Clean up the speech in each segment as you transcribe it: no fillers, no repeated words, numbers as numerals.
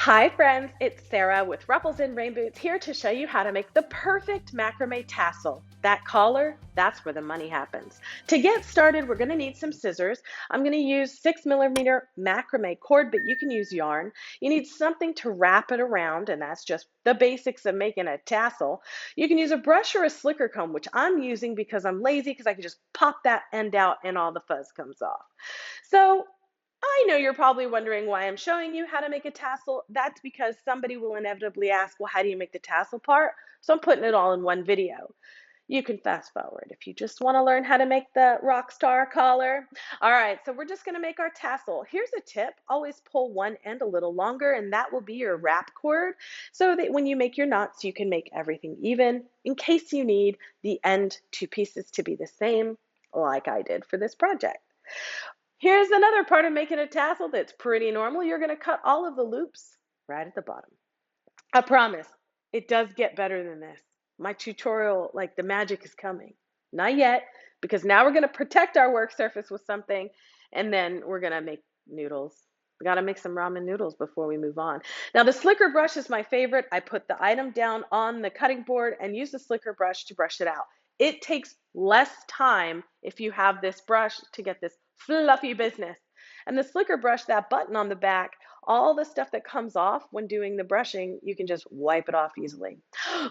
Hi friends, it's Sarah with Ruffles and Rain Boots here to show you how to make the perfect macrame tassel. That collar, that's where the money happens. To get started, we're going to need some scissors. I'm going to use 6mm macrame cord, but you can use yarn. You need something to wrap it around, and that's just the basics of making a tassel. You can use a brush or a slicker comb, which I'm using because I'm lazy because I can just pop that end out and all the fuzz comes off. So I know you're probably wondering why I'm showing you how to make a tassel. That's because somebody will inevitably ask, well, how do you make the tassel part? So I'm putting it all in one video. You can fast forward if you just want to learn how to make the rock star collar. All right, so we're just going to make our tassel. Here's a tip. Always pull one end a little longer, and that will be your wrap cord, so that when you make your knots, you can make everything even in case you need the end two pieces to be the same, like I did for this project. Here's another part of making a tassel that's pretty normal. You're going to cut all of the loops right at the bottom. I promise, it does get better than this. My tutorial, like the magic is coming. Not yet, because now we're going to protect our work surface with something, and then we're going to make noodles. We got to make some ramen noodles before we move on. Now, the slicker brush is my favorite. I put the item down on the cutting board and use the slicker brush to brush it out. It takes less time if you have this brush to get this fluffy business. And the slicker brush, that button on the back, all the stuff that comes off when doing the brushing, you can just wipe it off easily.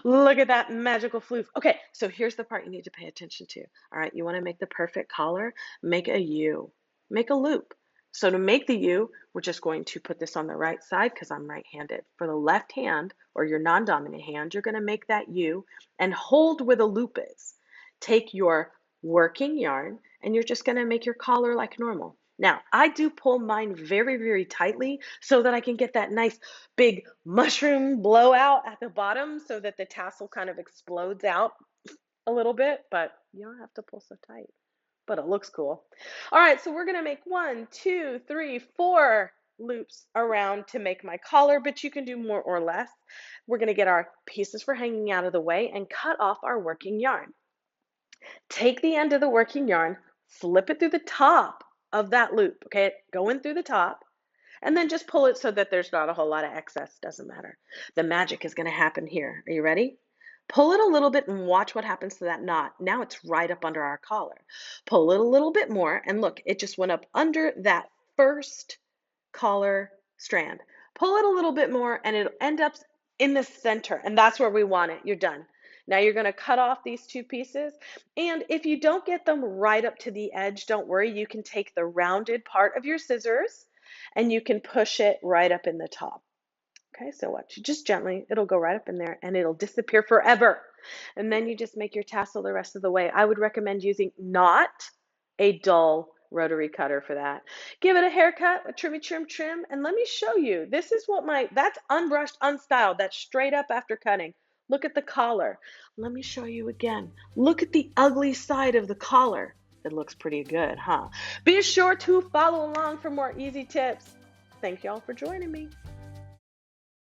Look at that magical floof. Okay, so here's the part you need to pay attention to. All right, you want to make the perfect collar? Make a U. Make a loop. So to make the U, we're just going to put this on the right side because I'm right-handed. For the left hand, or your non-dominant hand, you're going to make that U and hold where the loop is. Take your working yarn and you're just going to make your collar like normal. Now, I do pull mine very, very tightly so that I can get that nice big mushroom blowout at the bottom so that the tassel kind of explodes out a little bit, but you don't have to pull so tight, but it looks cool. All right, so we're going to make 1, 2, 3, 4 loops around to make my collar, but you can do more or less. We're going to get our pieces for hanging out of the way and cut off our working yarn. Take the end of the working yarn, flip it through the top of that loop, okay? Go in through the top, and then just pull it so that there's not a whole lot of excess. Doesn't matter. The magic is going to happen here. Are you ready? Pull it a little bit and watch what happens to that knot. Now it's right up under our collar. Pull it a little bit more, and look, it just went up under that first collar strand. Pull it a little bit more, and it'll end up in the center, and that's where we want it. You're done. Now you're going to cut off these two pieces, and if you don't get them right up to the edge, don't worry. You can take the rounded part of your scissors and you can push it right up in the top. Okay, so watch, just gently, it'll go right up in there and it'll disappear forever. And then you just make your tassel the rest of the way. I would recommend using not a dull rotary cutter for that. Give it a haircut, a trimmy trim, and let me show you. This is what that's unbrushed, unstyled. That's straight up after cutting. Look at the collar. Let me show you again. Look at the ugly side of the collar. It looks pretty good, huh? Be sure to follow along for more easy tips. Thank y'all for joining me.